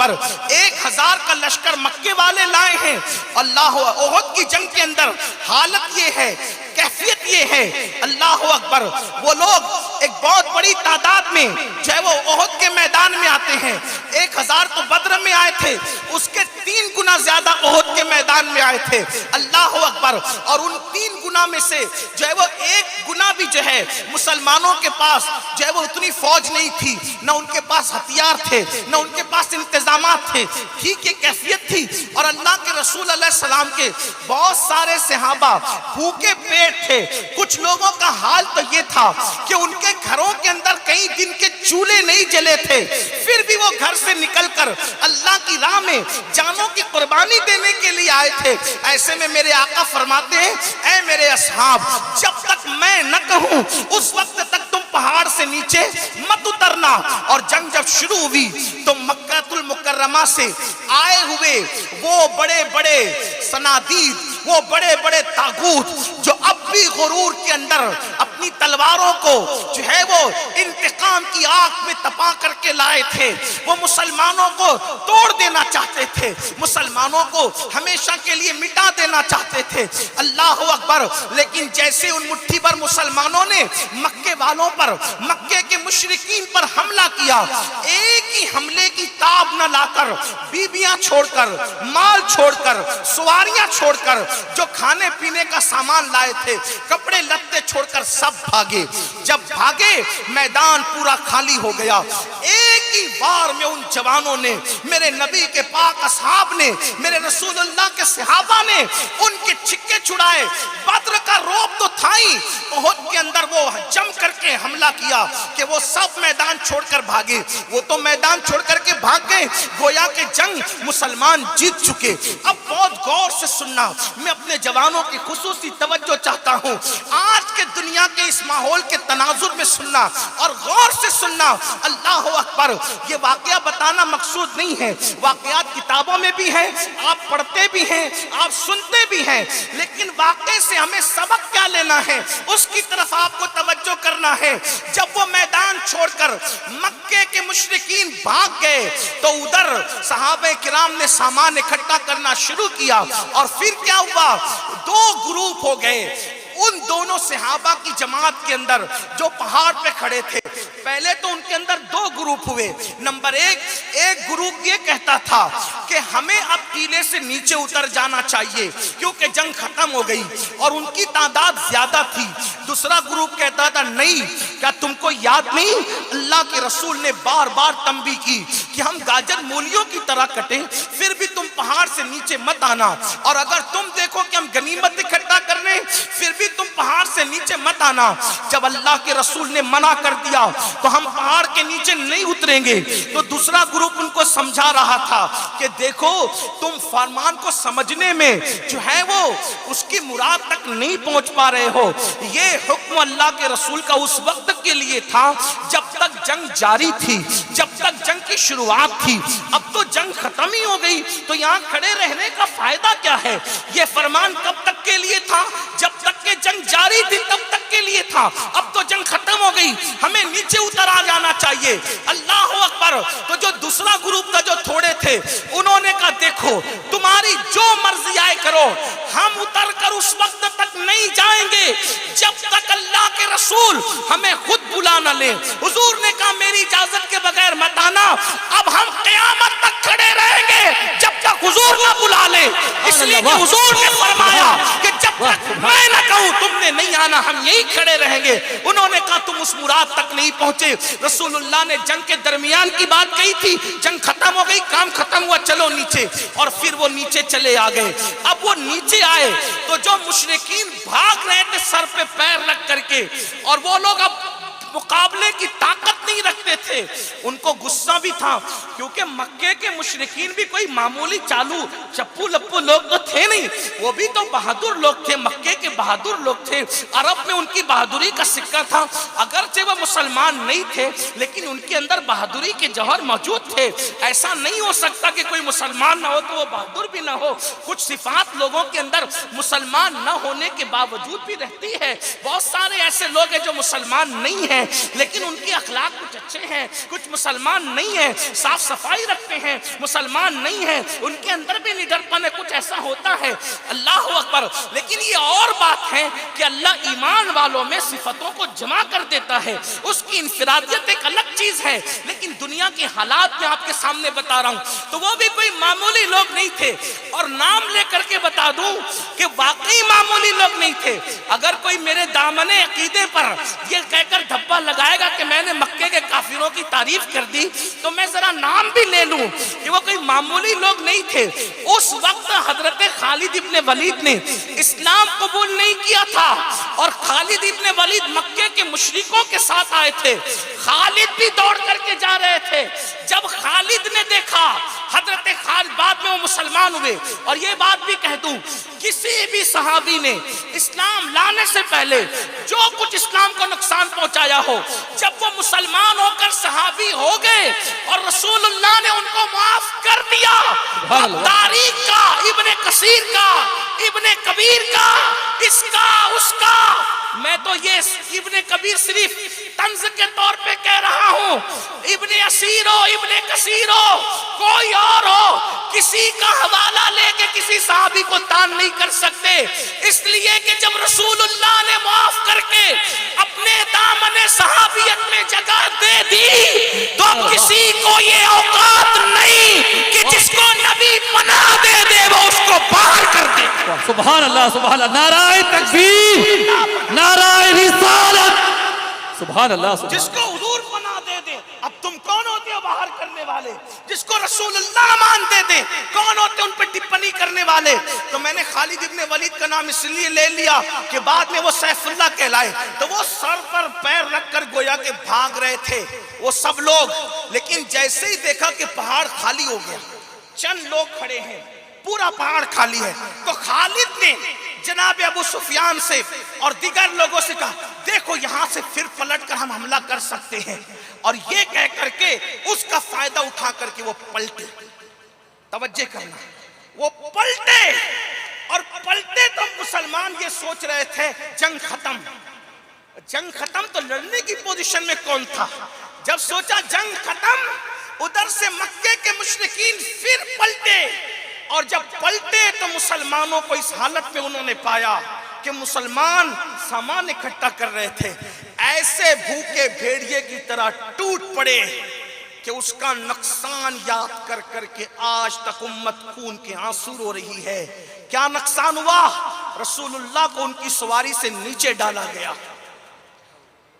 اکبر 1000 کا لشکر مکے والے لائے ہیں. اللہ احد کی جنگ کے اندر حالت یہ ہے، کیفیت یہ ہے، اللہ اکبر، وہ لوگ ایک بہت بڑی تعداد میں جو ہے وہ احد کے میدان میں آتے ہیں. 1000 تو بدر میں آئے تھے، اس کے 3 گنا زیادہ احد کے میدان میں آئے تھے. اللہ اکبر. اور ان 3 گنا میں سے جو ہے وہ 1 گنا بھی جو ہے مسلمانوں کے پاس جو ہے وہ اتنی فوج نہیں تھی، نہ ان کے پاس ہتھیار تھے، نہ ان کے پاس انتظامات تھے. ٹھیک یہ کیفیت تھی. اور اللہ کے رسول علیہ السلام کے بہت سارے صحابہ بھوکے پیٹ تھے. کچھ لوگوں کا حال تو یہ تھا کہ ان کے گھروں کے اندر کئی دن کے چولہے نہیں جلے تھے، پھر بھی وہ گھر سے نکل کر اللہ کی راہ میں جانوں کی قربانی دینے کے لیے آئے تھے. ایسے میں میرے آقا فرماتے ہیں، اے میرے اصحاب، جب تک میں نہ کہوں اس وقت تک تم پہاڑ سے نیچے مت اترنا. اور جنگ جب شروع ہوئی تو مکہ المکرمہ سے آئے ہوئے وہ بڑے بڑے صنادید، وہ بڑے بڑے طاغوت جو اب بھی غرور کے اندر اپنی تلواروں کو جو ہے وہ انتقام کی آگ میں تپا کر کے لائے تھے، وہ مسلمانوں کو توڑ دینا چاہتے تھے، مسلمانوں کو ہمیشہ کے لیے مٹا دینا چاہتے تھے. اللہ اکبر. لیکن جیسے ان مٹھی بھر مسلمانوں نے مکے والوں پر، مکے کے مشرکین پر حملہ کیا، ایک ہی حملے کی تاب نہ لا کر، بیویاں چھوڑ کر، مال چھوڑ کر، سواریاں چھوڑ کر، جو کھانے پینے کا سامان لائے تھے، کپڑے لتے چھوڑ کر سب بھاگے. جب بھاگے میدان پورا خالی ہو گیا. ایک ہی بار میں ان جوانوں نے، میرے نبی کے پاک اصحاب نے، میرے رسول اللہ کے صحابہ نے ان کے چھکے چھڑائے. بدر کا روب تو تھا ہی، احد کے اندر وہ جم کر کے حملہ کیا کہ وہ سب میدان چھوڑ کر بھاگے. وہ تو میدان چھوڑ کر کے بھاگ گئے، گویا کہ جنگ مسلمان جیت چکے. اب بہت غور سے سننا، میں اپنے جوانوں کی خصوصی توجہ چاہتا ہوں. آج کے دنیا کے اس ماحول کے تناظر میں سننا اور غور سے سننا. اللہ اکبر. یہ واقعہ بتانا مقصود نہیں ہے، واقعات کتابوں میں بھی ہیں، آپ پڑھتے بھی ہیں، آپ سنتے بھی ہیں، لیکن واقعے سے ہمیں سبق کیا لینا ہے اس کی طرف آپ کو توجہ کرنا ہے. جب وہ میدان چھوڑ کر مکے کے مشرکین بھاگ گئے تو ادھر صحابہ کرام نے سامان اکٹھا کرنا شروع کیا. اور پھر کیا ہوا؟ 2 گروپ ہو گئے ان دونوں صحابہ کی جماعت کے اندر جو پہاڑ پہ کھڑے تھے. پہلے تو ان کے اندر 2 گروپ ہوئے. نمبر 1، ایک گروپ یہ کہتا تھا کہ ہمیں اب ٹیلے سے نیچے اتر جانا چاہیے کیونکہ جنگ ختم ہو گئی، اور ان کی تعداد زیادہ تھی. دوسرا گروپ کہتا تھا نہیں، کیا تم کو یاد نہیں اللہ کے رسول نے بار بار تنبیہ کی کہ ہم گاجر مولیوں کی طرح کٹیں، پھر بھی تم پہاڑ سے نیچے مت آنا، اور اگر تم دیکھو کہ ہم غنیمت اکٹھا کر رہے ہیں پھر بھی تم پہاڑ سے نیچے مت آنا. جب اللہ کے رسول نے منع کر دیا تو ہم پہاڑ کے نیچے نہیں اتریں گے. تو دوسرا گروپ ان کو سمجھا رہا تھا کہ دیکھو تم فرمان کو سمجھنے میں جو ہے وہ اس کی مراد تک نہیں پہنچ پا رہے ہو. یہ حکم اللہ کے رسول کا اس وقت کے لیے تھا جب تک جنگ جاری تھی، جب تک جنگ کی شروعات تھی. اب تو جنگ ختم ہی ہو گئی تو یہاں کھڑے رہنے کا فائدہ کیا ہے؟ یہ فرمان کب تک کے لیے تھا؟ جب تک کہ جنگ جاری تھی تب تک کے لیے تھا. اب تو جنگ ختم ہو گئی، ہمیں نیچے اتر آ جانا چاہیے. اللہ اکبر. تو جو دوسرا گروپ تھا جو تھوڑے تھے انہوں نے کہا دیکھو تمہاری جو مرضی آئے کرو، ہم اتر کر اس وقت تک نہیں جائیں گے جب تک اللہ کے رسول ہمیں خود بلا نہ لیں. حضور نے کہا میری اجازت کے بغیر مت آنا. اب ہم قیامت تک کھڑے رہیں گے جب تک حضور نہ بلا لے، اس لیے کہ حضور نے فرمایا کہ جب تک میں نہ کہوں تم نے نہیں آنا، ہم یہی کھڑے رہیں گے. انہوں نے کہا تم اس مراد تک نہیں پہنچے. رسول اللہ نے جنگ کے درمیان کی بات کہی تھی، جنگ ختم ہو گئی، کام ختم ہوا، چلو نیچے. اور پھر وہ نیچے چلے آ گئے. اب وہ نیچے آئے تو جو مشرکین بھاگ رہے تھے سر پہ پیر رکھ کر کے، اور وہ لوگ اب مقابلے کی طاقت نہیں رکھتے تھے، ان کو غصہ بھی تھا کیونکہ مکے کے مشرکین بھی کوئی معمولی چالو چپو لپو لوگ تو تھے نہیں، وہ بھی تو بہادر لوگ تھے، مکے کے بہادر لوگ تھے. عرب میں ان کی بہادری کا سکہ تھا. اگرچہ وہ مسلمان نہیں تھے لیکن ان کے اندر بہادری کے جوہر موجود تھے. ایسا نہیں ہو سکتا کہ کوئی مسلمان نہ ہو تو وہ بہادر بھی نہ ہو. کچھ صفات لوگوں کے اندر مسلمان نہ ہونے کے باوجود بھی رہتی ہے. بہت سارے ایسے لوگ ہیں جو مسلمان نہیں ہیں ہیں لیکن ان کے اخلاق کچھ اچھے ہیں، کچھ مسلمان نہیں ہیں، صاف صفائی رکھتے ہیں، مسلمان نہیں ہیں، ان کے اندر بھی نڈرپن ہے، کچھ ایسا ہوتا ہے، اللہ اکبر۔ لیکن یہ اور بات ہے کہ اللہ ایمان والوں میں صفتوں کو جمع کر دیتا ہے، اس کی انفرادیت ایک الگ چیز ہے۔ لیکن دنیا کے حالات میں آپ کے سامنے بتا رہا ہوں تو وہ بھی کوئی معمولی لوگ نہیں تھے، اور نام لے کر کے بتا دوں کہ واقعی معمولی لوگ نہیں تھے۔ اگر کوئی میرے دامن عقیدے پر یہ کہہ کر دھبا لگائے گا کہ میں نے مکے کے کافروں کی تعریف کر دی تو میں ذرا نام بھی لے لوں کہ وہ کوئی معمولی لوگ نہیں تھے۔ اس وقت حضرت خالد ابن ولید نے اسلام قبول نہیں کیا تھا، اور خالد ابن ولید مکے کے مشرکوں کے ساتھ آئے تھے، خالد بھی دوڑ کر کے جا رہے تھے۔ جب خالد نے دیکھا حضرت خالد، بعد میں وہ مسلمان ہوئے، اور یہ بات بھی کہہ دوں کسی بھی صحابی نے اسلام لانے سے پہلے جو کچھ اسلام کو نقصان پہنچایا ہو، جب وہ مسلمان ہو کر صحابی ہو گئے اور رسول اللہ نے ان کو معاف کر دیا، تاریخ کا، ابن کثیر کا، ابن کبیر کا، اس کا اس کا، میں تو یہ ابن کبیر صرف طنز کے طور پہ کہہ رہا ہوں، ابن اسیر ہو، ابن کثیر ہو، کوئی اور ہو، کسی کا حوالہ لے کے کسی صحابی کو تان نہیں کر سکتے، اس لیے کہ جب رسول اللہ نے معاف کر کے اپنے دامن صحابیت میں جگہ دے دی تو کسی کو یہ اوقات نہیں کہ جس کو نبی پناہ دے دے وہ اس کو باہر کر دے۔ سبحان اللہ، سبحان اللہ، نعرہ تکبیر، نعرہ رسالت، سبحان اللہ۔ جس کو حضور پناہ دے دے، اب تم کون ہوتے ہو باہر کرنے والے؟ جس کو رسول اللہ مان دے دے، کون ہوتے ان پہ ٹپنی کرنے والے؟ تو میں نے خالد ابن ولید کا نام اس لیے لے لیا کہ بعد میں وہ سیف اللہ کہلائے، تو وہ سر پر پیر رکھ کر گویا کہ بھاگ رہے تھے وہ سب لوگ، لیکن جیسے ہی دیکھا کہ پہاڑ خالی ہو گیا، چند لوگ کھڑے ہیں، پورا پہاڑ خالی ہے، تو خالد نے جناب ابو سفیان سے اور دیگر لوگوں سے کہا دیکھو یہاں سے پھر پلٹ کر ہم حملہ کر سکتے ہیں، اور یہ کہہ کر کے اس کا فائدہ اٹھا کر کے وہ پلٹے۔ توجہ کرنا، وہ پلٹے، اور پلٹے تو مسلمان یہ سوچ رہے تھے جنگ ختم، جنگ ختم تو لڑنے کی پوزیشن میں کون تھا؟ جب سوچا جنگ ختم، ادھر سے مکے کے مشرکین پھر پلٹے، اور جب پلٹے تو مسلمانوں کو اس حالت میں انہوں نے پایا کہ مسلمان سامان اکٹھا کر رہے تھے، ایسے بھوکے بھیڑیے کی طرح ٹوٹ پڑے کہ اس کا نقصان یاد کر کر کے آج تک امت خون کے آنسو رو رہی ہے۔ کیا نقصان ہوا؟ رسول اللہ کو ان کی سواری سے نیچے ڈالا گیا۔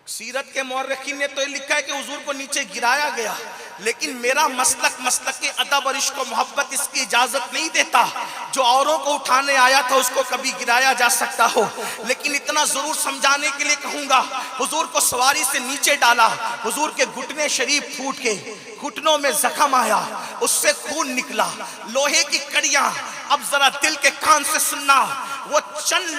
سیرت کے مورخین نے تو یہ لکھا ہے کہ حضور کو نیچے گرایا گیا، لیکن میرا مسلک ادب اور عشق و محبت اس کی اجازت نہیں دیتا۔ جو اوروں کو اٹھانے آیا تھا اس کو کبھی گرایا جا سکتا ہو، لیکن اتنا ضرور سمجھانے کے لیے کہوں گا، حضور کو سواری سے نیچے ڈالا، حضور کے گھٹنے شریف پھوٹ کے، گھٹنوں میں زخم آیا، اس سے خون نکلا، لوہے کی کڑیاں۔ اب ذرا دل کے کان سے سننا، وہ چند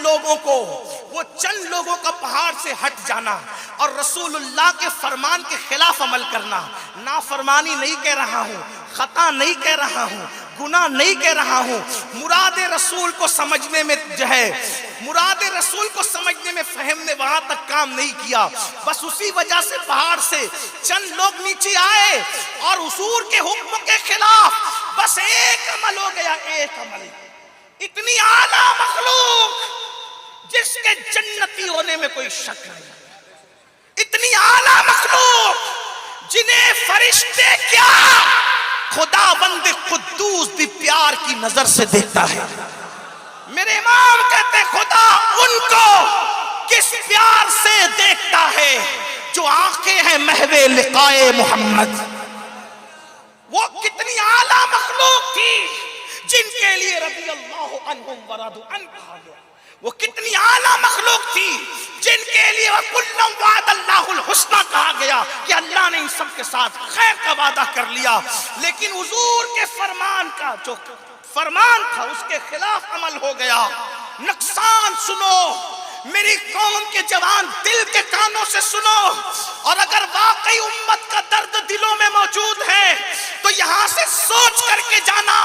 لوگوں کا پہاڑ سے ہٹ جانا اور رسول اللہ کے فرمان کے خلاف عمل کرنا، نافرمانی نہیں کہہ رہا ہوں، خطا نہیں کہہ رہا ہوں، گناہ نہیں کہہ رہا ہوں، مراد رسول کو سمجھنے میں مراد رسول کو سمجھنے میں فہم نے وہاں تک کام نہیں کیا، بس اسی وجہ سے پہاڑ سے چند لوگ نیچے آئے اور حضور کے حکم کے خلاف بس ایک عمل ہو گیا، ایک عمل۔ اتنی اعلیٰ مخلوق جس کے جنتی ہونے میں کوئی شک نہیں، اتنی اعلیٰ مخلوق جنہیں فرشتے کیا خدا بند قدوس بھی پیار کی نظر سے دیکھتا ہے۔ میرے امام کہتے خدا ان کو کس پیار سے دیکھتا ہے جو آنکھیں ہیں محو لقائے محمد۔ وہ کتنی اعلیٰ مخلوق تھی جن کے لیے رضی اللہ عنہم ورضوا عنہ کہا گیا، وہ کتنی اعلیٰ مخلوق تھی جن کے لیے وَكُلًّا وَعَدَ اللَّهُ الْحُسْنَى کہا گیا کہ اللہ نے ان سب کے ساتھ خیر کا وعدہ کر لیا، لیکن حضور کے فرمان کا جو فرمان تھا اس کے خلاف عمل ہو گیا۔ نقصان سنو میری قوم کے جوان، دل کے کانوں سے سنو، اور اگر واقعی امت کا درد دلوں میں موجود ہے تو یہاں سے سوچ کر کے جانا،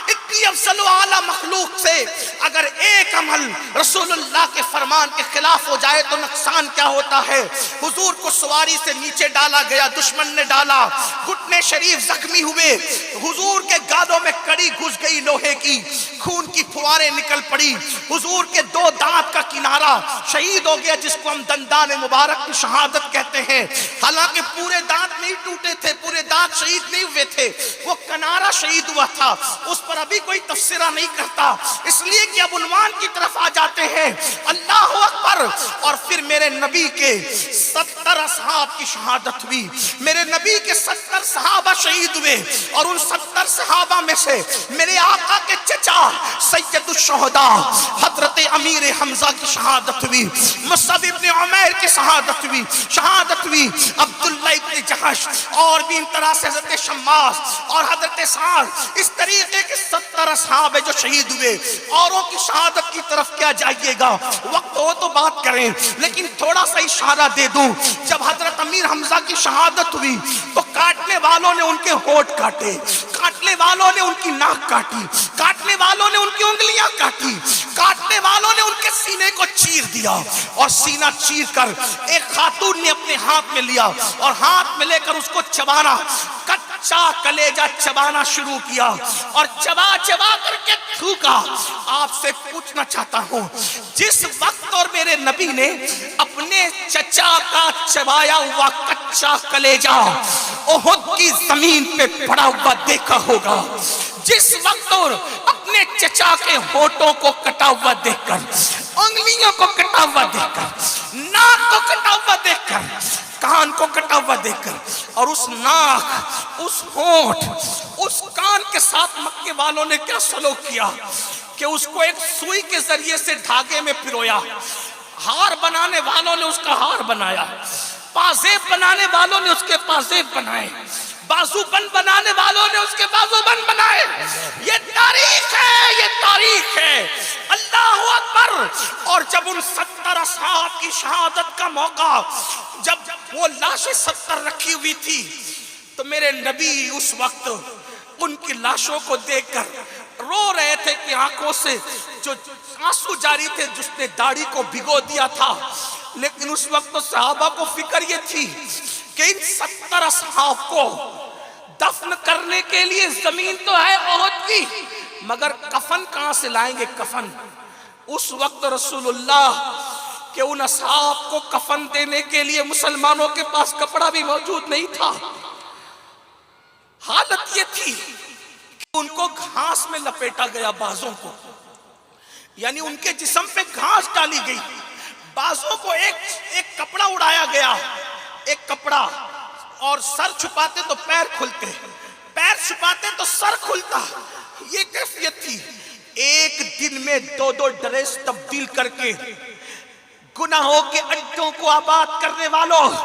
اتنی افضل و اعلیٰ مخلوق سے اگر ایک عمل رسول اللہ کے فرمان کے خلاف ہو جائے تو نقصان کیا ہوتا ہے. حضور کو سواری سے نیچے ڈالا گیا, دشمن نے ڈالا, گھٹنے شریف زخمی ہوئے, حضور کے گالوں میں کڑی گھس گئی لوہے کی, خون کی پھواریں نکل پڑی, حضور کے 2 دانت کا کنارہ شہید ہو گیا جس کو ہم دندان مبارک کی شہادت کہتے ہیں. حالانکہ پورے دانت نہیں ٹوٹے تھے, پورے دانت شہید نہیں ہوئے تھے, وہ کنارہ شہید ہوا تھا. اس پر ابھی کوئی تفسیرہ نہیں کرتا, اس لیے کہ اب عنوان کی طرف آ جاتے ہیں. اللہ اکبر. اور پھر میرے نبی کے 70 اصحاب کی شہادت ہوئی. میرے نبی کے 70 صحابہ شہید ہوئے, اور ان 70 صحابہ میں سے میرے آقا کے چچا سید الشہداء حضرت امیر حمزہ کی شہادت ہوئی, مصعب ابن عمیر کی شہادت ہوئی, عبداللہ ابن جحش, اور بھی ان طرح سے حضرت شماس اور حضرت سعد. اس طریقے کے 70 اصحاب جو شہید ہوئے. اوروں کی شہادت کی طرف کیا جائیے گا, وقت ہو تو بات کریں, لیکن تھوڑا سا اشارہ دے دوں. جب حضرت امیر حمزہ کی شہادت ہوئی تو کاٹنے والوں نے ان کے ہونٹ کاٹے, کاٹنے والوں نے ان کی ناک کاٹی, کاٹنے والوں نے ان کی انگلیاں کاٹی, کاٹنے والوں نے ان کے سینے کو چیر دیا, اور سینہ چیر کر ایک خاتون نے اپنے ہاتھ میں لیا اور ہاتھ میں لے کر اس کو چبانا, کچا کلیجہ چبانا شروع کیا اور چبا کر کے تھوکا. آپ سے پوچھنا چاہتا ہوں, جس وقت اور میرے نبی نے اپنے چچا کا چبایا ہوا کچا کلیجہ احد کی زمین پہ پڑا ہوا دیکھا ہوگا, جس وقت اور اپنے چچا کے ہونٹوں کو کٹا ہوا دیکھ کر, انگلیوں کو کٹا ہوا دیکھ کر, ناک کو کٹا ہوا دیکھ کر, کان کو کٹا ہوا دیکھ کر, اور اس ناک, اس ہونٹ, اس کان کے ساتھ مکے والوں نے کیا سلوک کیا کہ اس کو ایک سوئی کے ذریعے سے دھاگے میں پرویا. ہار بنانے والوں نے اس کا ہار بنایا, پازیب بنانے والوں نے اس کے پازیب بنائے, بازو بند بنانے والوں نے اس کے بازو بند بنائے. یہ تاریخ ہے, یہ تاریخ ہے. اللہ اکبر. اور جب ان 70 اصحاب کی شہادت کا موقع, جب وہ لاشیں 70 رکھی ہوئی تھی, تو میرے نبی اس وقت ان کی لاشوں کو دیکھ کر رو رہے تھے کہ آنکھوں سے جو آنسو جاری تھے, جس نے داڑھی کو بھگو دیا تھا. لیکن اس وقت تو صحابہ کو فکر یہ تھی کہ ان 70 اصحاب کو دفن کرنے کے لیے زمین تو ہے احد کی, مگر کفن کہاں سے لائیں گے کفن. اس وقت رسول اللہ کہ ان اصحاب کو کفن دینے کے لیے مسلمانوں کے پاس کپڑا بھی موجود نہیں تھا. حالت یہ تھی کہ ان کو گھاس میں لپیٹا گیا, بازوں کو, یعنی ان کے جسم پہ گھاس ڈالی گئی, بازوں کو ایک کپڑا اڑایا گیا, ایک کپڑا, اور سر چھپاتے تو پیر کھلتے, پیر چھپاتے تو سر کھلتا. یہ کیفیت تھی. ایک دن میں 2 ڈریس تبدیل کر کے گناہوں کے اڈوں کو آباد کرنے والوں,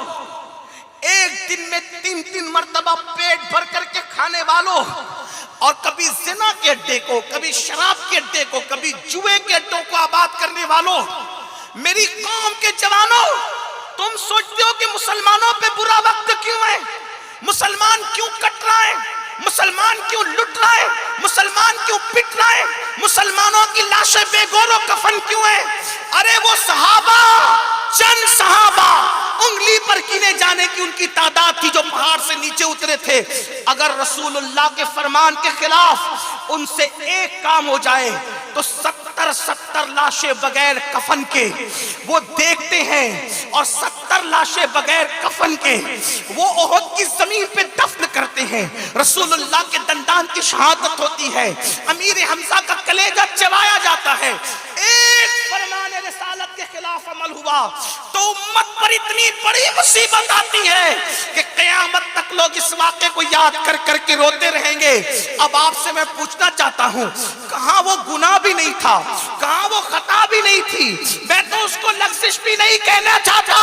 ایک دن میں 3 مرتبہ پیٹ بھر کر کے کھانے والوں, اور کبھی زنا کے اڈے کو, کبھی شراب کے اڈے کو, کبھی جوئے کے اڈوں کو آباد کرنے والوں. میری قوم کے جوانوں, تم سوچتے ہو کہ مسلمانوں پہ برا وقت کیوں ہے, مسلمان کیوں کٹ رہا ہے, مسلمان کیوں لٹ رہا ہے, مسلمان کیوں پٹ رہا ہے, مسلمانوں کی لاشیں بے گور و کفن کیوں ہیں. ارے وہ صحابہ, چند صحابہ, انگلی پر گنے جانے کی ان کی تعداد تھی جو پہاڑ سے نیچے اترے تھے. اگر رسول اللہ کے فرمان کے خلاف ان سے ایک کام ہو جائے تو 70 لاشیں بغیر کفن کے وہ دیکھتے ہیں, اور 70 لاشیں بغیر کفن کے وہ احد کی زمین پہ دفن کرتے ہیں. رسول اللہ کے دندان کی شہادت ہوتی ہے, امیر حمزہ کا کلیجہ چبایا جاتا ہے. ایک فرمان رسالت کے خلاف عمل ہوا تو امت پر اتنی بڑی مصیبت آتی ہے کہ قیامت تک لوگ اس واقعے کو یاد کر کر کے روتے رہیں گے. اب آپ سے میں پوچھنا چاہتا ہوں, کہاں وہ گناہ بھی نہیں تھا, کہاں وہ خطا بھی نہیں تھی, میں تو اس کو لغزش بھی نہیں کہنا چاہتا,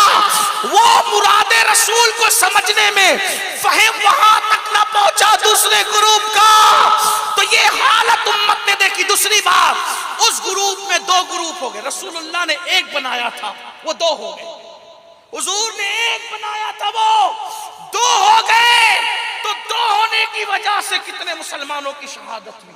وہ مراد رسول کو سمجھنے میں فہم وہاں تک نہ پہنچا دوسرے گروپ کا. تو یہ حالت امت نے دیکھی. دوسری بات, اس گروپ میں 2 گروپ ہو گئے. رسول اللہ نے ایک بنایا تھا, وہ 2 ہو گئے. حضور نے ایک بنایا تھا, وہ 2 ہو گئے. تو 2 ہونے کی وجہ سے کتنے مسلمانوں کی شہادت ہوئی.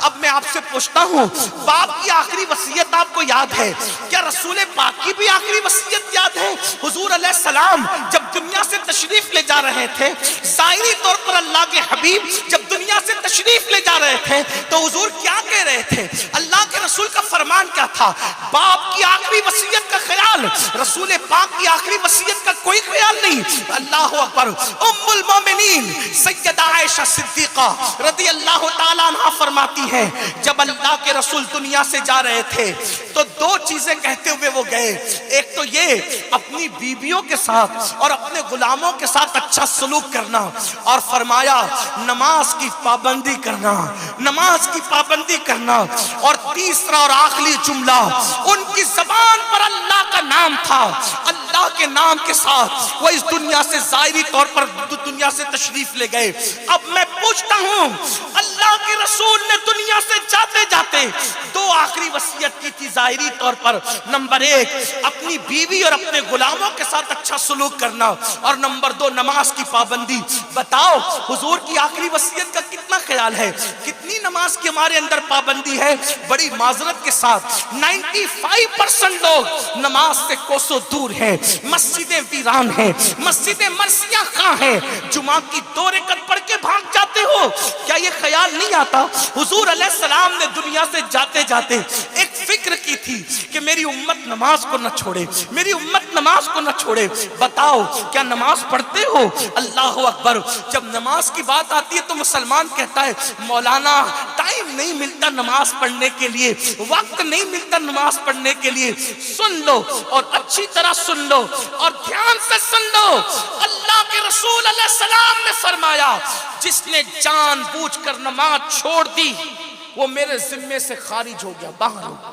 اب میں آپ سے پوچھتا ہوں باپ کی آخری وصیت آپ کو یاد ہے کیا؟ رسول پاک کی بھی آخری وصیت یاد ہے؟ حضور علیہ السلام جب دنیا سے تشریف لے جا رہے تھے، ظاہری طور پر اللہ کے حبیب جب دنیا سے تشریف لے جا رہے تھے تو حضور کیا کہہ رہے تھے؟ اللہ کے رسول کا فرمان کیا تھا؟ باپ کی آخری وصیت کا خیال، رسول پاک کی آخری وصیت کا کوئی خیال نہیں۔ اللہ اکبر۔ ام المومنین سیدہ عائشہ صدیقہ رضی اللہ تعالیٰ عنہ فرماتی ہے جب اللہ کے رسول دنیا سے جا رہے تھے تو دو چیزیں کہتے ہوئے وہ گئے، ایک تو یہ اپنی بیویوں کے ساتھ اور اپنے غلاموں کے ساتھ اچھا سلوک کرنا، اور فرمایا نماز کی پابندی کرنا، نماز کی پابندی کرنا، اور تیسرا اور آخری جملہ ان کی زبان پر اللہ کا نام تھا، اللہ کے نام کے ساتھ وہ اس دنیا سے ظاہری طور پر دنیا سے تشریف لے گئے۔ اب میں پوچھتا ہوں اللہ کے رسول نے دنیا سے جاتے جاتے دو آخری وصیت کی تھی ظاہری طور پر، نمبر ایک اپنی بیوی اور اپنے غلاموں کے ساتھ اچھا سلوک کرنا، اور نمبر دو نماز کی پابندی۔ بتاؤ حضور کی آخری وصیت کا کتنا خیال ہے؟ کتنی نماز کی ہمارے اندر پابندی ہے؟ بڑی معذرت کے ساتھ 95% لوگ نماز سے کوسوں دور ہیں، مسجدیں ویران ہیں، مسجدیں مرثیہ خاں ہیں، جمعہ کی 2 رکعت پڑھ کے بھاگ جاتے ہو۔ کیا یہ خیال نہیں آتا حضور علیہ السلام نے دنیا سے جاتے جاتے ایک فکر کی تھی کہ میری امت نماز کو نہ چھوڑے، میری امت نماز کو نہ چھوڑے؟ بتاؤ کیا نماز پڑھتے ہو؟ اللہ اکبر۔ جب نماز کی بات آتی ہے تو مسلمان کہتا ہے مولانا ٹائم نہیں ملتا نماز پڑھنے کے لیے، وقت نہیں ملتا نماز پڑھنے کے لیے۔ سن لو اور اچھی طرح سن لو اور دھیان سے سن لو، اللہ کے رسول علیہ السلام نے فرمایا جس نے جان بوجھ کر نماز چھوڑ دی وہ میرے ذمے سے خارج ہو گیا، باہر ہو گیا،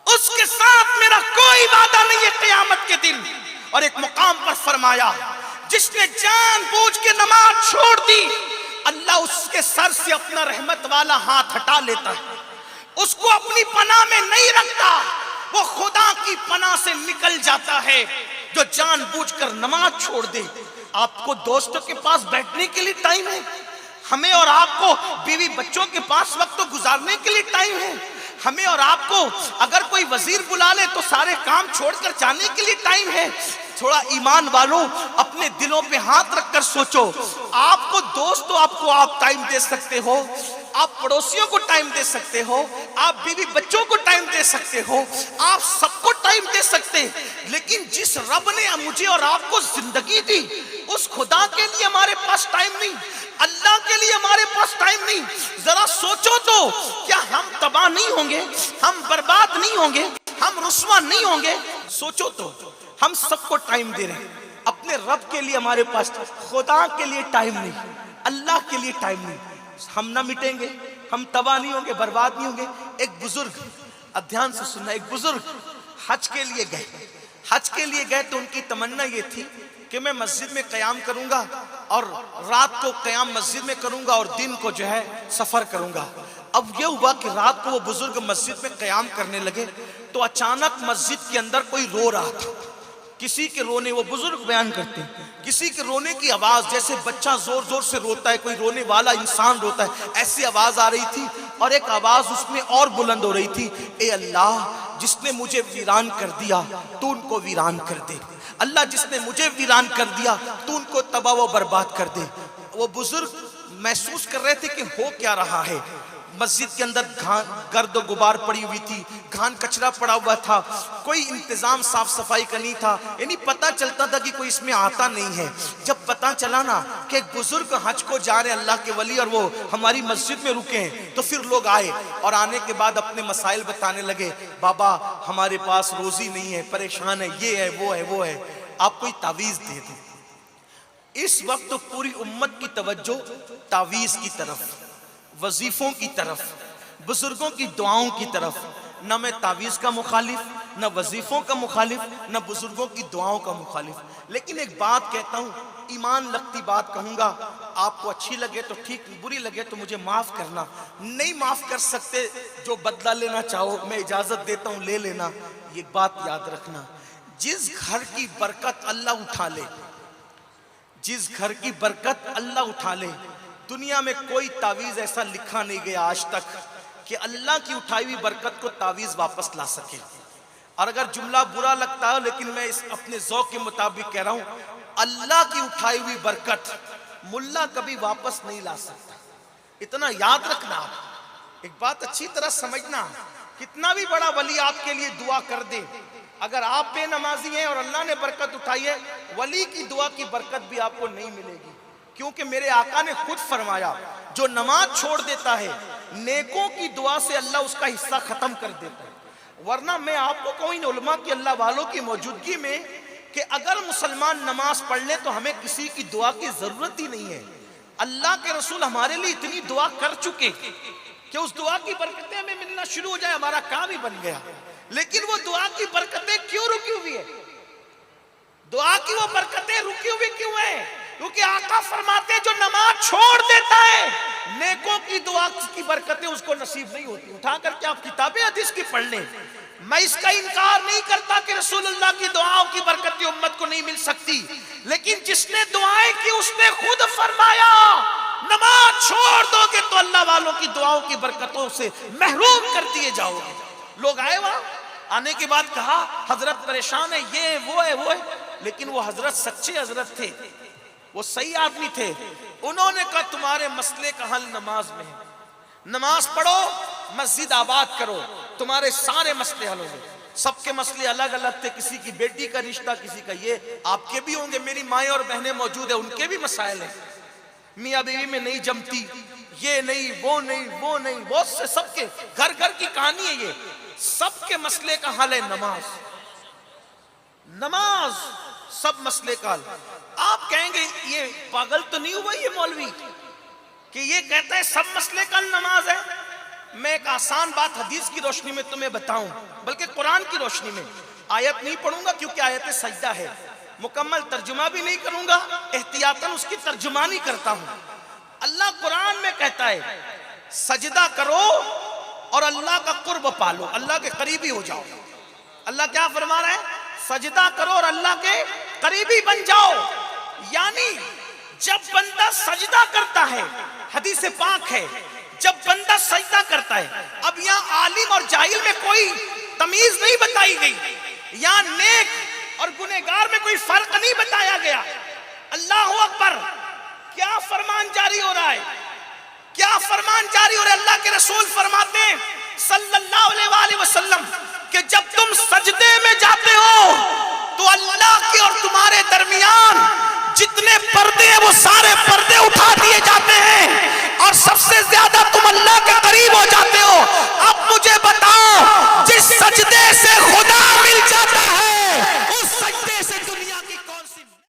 اس کے ساتھ میرا کوئی وعدہ نہیں ہے قیامت کے دن۔ اور ایک مقام پر فرمایا جس نے جان بوجھ کے نماز چھوڑ دی اللہ اس کے سر سے اپنا رحمت والا ہاتھ ہٹا لیتا ہے، اس کو اپنی پناہ میں نہیں رکھتا، وہ خدا کی پناہ سے نکل جاتا ہے۔ جو جان بوجھ کر نماز چھوڑ دے، آپ کو دوستوں کے پاس بیٹھنے کے لیے ٹائم ہے، ہمیں اور آپ کو بیوی بچوں کے پاس وقت گزارنے کے لیے ٹائم ہے، ہمیں اور آپ کو اگر کوئی وزیر بلا لے تو سارے کام چھوڑ کر جانے کے لیے ٹائم ہے۔ تھوڑا ایمان والوں اپنے دلوں پہ ہاتھ رکھ کر سوچو، آپ کو دوستوں آپ ٹائم دے سکتے ہو، آپ پڑوسیوں کو ٹائم دے سکتے ہو، آپ بیوی بچوں کو ٹائم دے سکتے ہو، آپ سب کو ٹائم دے سکتے، لیکن جس رب نے مجھے اور آپ کو زندگی دی اس خدا کے لیے ہمارے پاس ٹائم نہیں، اللہ کے لیے ہمارے پاس ٹائم نہیں۔ ذرا سوچو تو کیا ہم تباہ نہیں ہوں گے؟ ہم برباد نہیں ہوں گے؟ ہم رسوا نہیں ہوں گے؟ سوچو تو ہم سب کو ٹائم دے رہے ہیں، اپنے رب کے لیے ہمارے پاس، خدا کے لیے ٹائم نہیں، اللہ کے لیے ٹائم نہیں۔ ہم نہ مٹیں گے، ہم تباہ نہیں ہوں گے، برباد نہیں ہوں گے۔ ایک بزرگ، دھیان سے سننا، ایک بزرگ حج کے لیے گئے تو ان کی تمنا یہ تھی کہ میں مسجد میں قیام کروں گا اور رات کو قیام مسجد میں کروں گا اور دن کو جو ہے سفر کروں گا۔ اب یہ ہوا کہ رات کو وہ بزرگ مسجد میں قیام کرنے لگے تو اچانک مسجد کے اندر کوئی رو رہا تھا، کسی کے رونے، وہ بزرگ بیان کرتے ہیں، کسی کے رونے کی آواز جیسے بچہ زور زور سے روتا ہے، کوئی رونے والا انسان روتا ہے، ایسی آواز آ رہی تھی، اور ایک آواز اس میں اور بلند ہو رہی تھی، اے اللہ جس نے مجھے ویران کر دیا تو ان کو ویران کر دے، اللہ جس نے مجھے ویران کر دیا تو ان کو تباہ و برباد کر دے۔ وہ بزرگ محسوس کر رہے تھے کہ ہو کیا رہا ہے۔ مسجد کے اندر گرد و غبار پڑی ہوئی تھی، گھان کچرا پڑا ہوا تھا، کوئی انتظام صاف صفائی کا نہیں تھا، یعنی پتہ چلتا تھا کہ کوئی اس میں آتا نہیں ہے۔ جب پتہ چلا نا کہ ایک بزرگ حج کو جا رہے اللہ کے ولی اور وہ ہماری مسجد میں رکے ہیں، تو پھر لوگ آئے اور آنے کے بعد اپنے مسائل بتانے لگے، بابا ہمارے پاس روزی نہیں ہے، پریشان ہے، یہ ہے وہ ہے، آپ کوئی تعویذ دے دیں۔ اس وقت پوری امت کی توجہ تعویذ کی طرف، وظیفوں کی طرف، بزرگوں کی دعاؤں کی طرف۔ نہ میں تعویذ کا مخالف، نہ وظیفوں کا مخالف، نہ بزرگوں کی دعاؤں کا مخالف، لیکن ایک بات کہتا ہوں، ایمان لگتی بات کہوں گا، آپ کو اچھی لگے تو ٹھیک، بری لگے تو مجھے معاف کرنا، نہیں معاف کر سکتے جو بدلہ لینا چاہو میں اجازت دیتا ہوں، لے لینا۔ یہ بات یاد رکھنا، جس گھر کی برکت اللہ اٹھا لے، جس گھر کی برکت اللہ اٹھا لے، دنیا میں کوئی تعویذ ایسا لکھا نہیں گیا آج تک کہ اللہ کی اٹھائی ہوئی برکت کو تعویذ واپس لا سکے. اور اگر جملہ برا لگتا ہے لیکن میں اس اپنے ذوق کے مطابق کہہ رہا ہوں, اللہ کی اٹھائی ہوئی برکت ملا کبھی واپس نہیں لا سکتا. اتنا یاد رکھنا, ایک بات اچھی طرح سمجھنا, کتنا بھی بڑا ولی آپ کے لیے دعا کر دے, اگر آپ بے نمازی ہیں اور اللہ نے برکت اٹھائی ہے, ولی کی دعا کی برکت بھی آپ کو نہیں ملے گی. کیونکہ میرے آقا نے خود فرمایا, جو نماز چھوڑ دیتا ہے نیکوں کی دعا سے اللہ اس کا حصہ ختم کر دیتا ہے. ورنہ میں آپ کو کہوں ان علماء کی اللہ والوں کی موجودگی میں کہ اگر مسلمان نماز پڑھ لیں تو ہمیں کسی کی دعا کی ضرورت ہی نہیں ہے. اللہ کے رسول ہمارے لیے اتنی دعا کر چکے کہ اس دعا کی برکتیں ہمیں ملنا شروع ہو جائے, ہمارا کام ہی بن گیا. لیکن وہ دعا کی برکتیں کیوں رکی ہوئی ہیں؟ دعا کی وہ برکتیں رکی ہوئی کیوں ہیں؟ کیونکہ آقا فرماتے ہیں جو نماز چھوڑ دیتا ہے نیکوں کی دعا کی برکتیں اس کو نصیب نہیں ہوتی. اٹھا کر کے آپ کتابیں حدیث کی پڑھ لیں. میں اس کا انکار نہیں کرتا کہ رسول اللہ کی دعاؤں کی برکتیں امت کو نہیں مل سکتی, لیکن جس نے دعائیں کی اس نے خود فرمایا نماز چھوڑ دو گے تو اللہ والوں کی دعاؤں کی برکتوں سے محروم کر دیے جاؤ گے. لوگ آئے وہاں, آنے کے بعد کہا حضرت پریشان ہے, یہ وہ ہے وہ ہے, لیکن وہ حضرت سچے حضرت تھے, وہ صحیح آدمی تھے. انہوں نے کہا تمہارے مسئلے کا حل نماز میں ہے, نماز پڑھو, مسجد آباد کرو, تمہارے سارے مسئلے حل ہوں گے. سب کے مسئلے الگ الگ تھے, کسی کی بیٹی کا رشتہ, کسی کا یہ, آپ کے بھی ہوں گے, میری مائیں اور بہنیں موجود ہیں, ان کے بھی مسائل ہیں, میاں بیوی میں نہیں جمتی, یہ نہیں وہ نہیں وہ نہیں, بہت سے سب کے گھر گھر کی کہانی ہے. یہ سب کے مسئلے کا حل ہے نماز. نماز سب مسئلے کا حل. آپ کہیں گے یہ پاگل تو نہیں ہوا یہ مولوی کہ یہ کہتا ہے سب مسئلے کا حل نماز ہے؟ میں ایک آسان بات حدیث کی روشنی میں تمہیں بتاؤں, بلکہ قرآن کی روشنی میں. آیت نہیں پڑھوں گا کیونکہ آیت سجدہ ہے, مکمل ترجمہ بھی نہیں کروں گا, احتیاطاً اس کی ترجمانی کرتا ہوں. اللہ قرآن میں کہتا ہے سجدہ کرو اور اللہ کا قرب پالو, اللہ کے قریبی ہو جاؤ. اللہ کیا فرما رہا ہے؟ سجدہ کرو اور اللہ کے قریبی بن جاؤ. یعنی جب بندہ سجدہ کرتا ہے, حدیث پاک ہے, جب بندہ سجدہ کرتا ہے, اب یہاں عالم اور جاہل میں کوئی تمیز نہیں بتائی گئی, یہاں نیک اور گنہگار میں کوئی فرق نہیں بتایا گیا. اللہ اکبر, کیا فرمان جاری ہو رہا ہے, کیا فرمان جاری ہو رہا ہے. اللہ کے رسول فرماتے ہیں صلی اللہ علیہ وآلہ وسلم کہ جب تم سجدے میں جاتے ہو تو اللہ کے اور تمہارے درمیان جتنے پردے ہیں وہ سارے پردے اٹھا دیے جاتے ہیں اور سب سے زیادہ تم اللہ کے قریب ہو جاتے ہو. اب مجھے بتاؤ, جس سجدے سے خدا مل جاتا ہے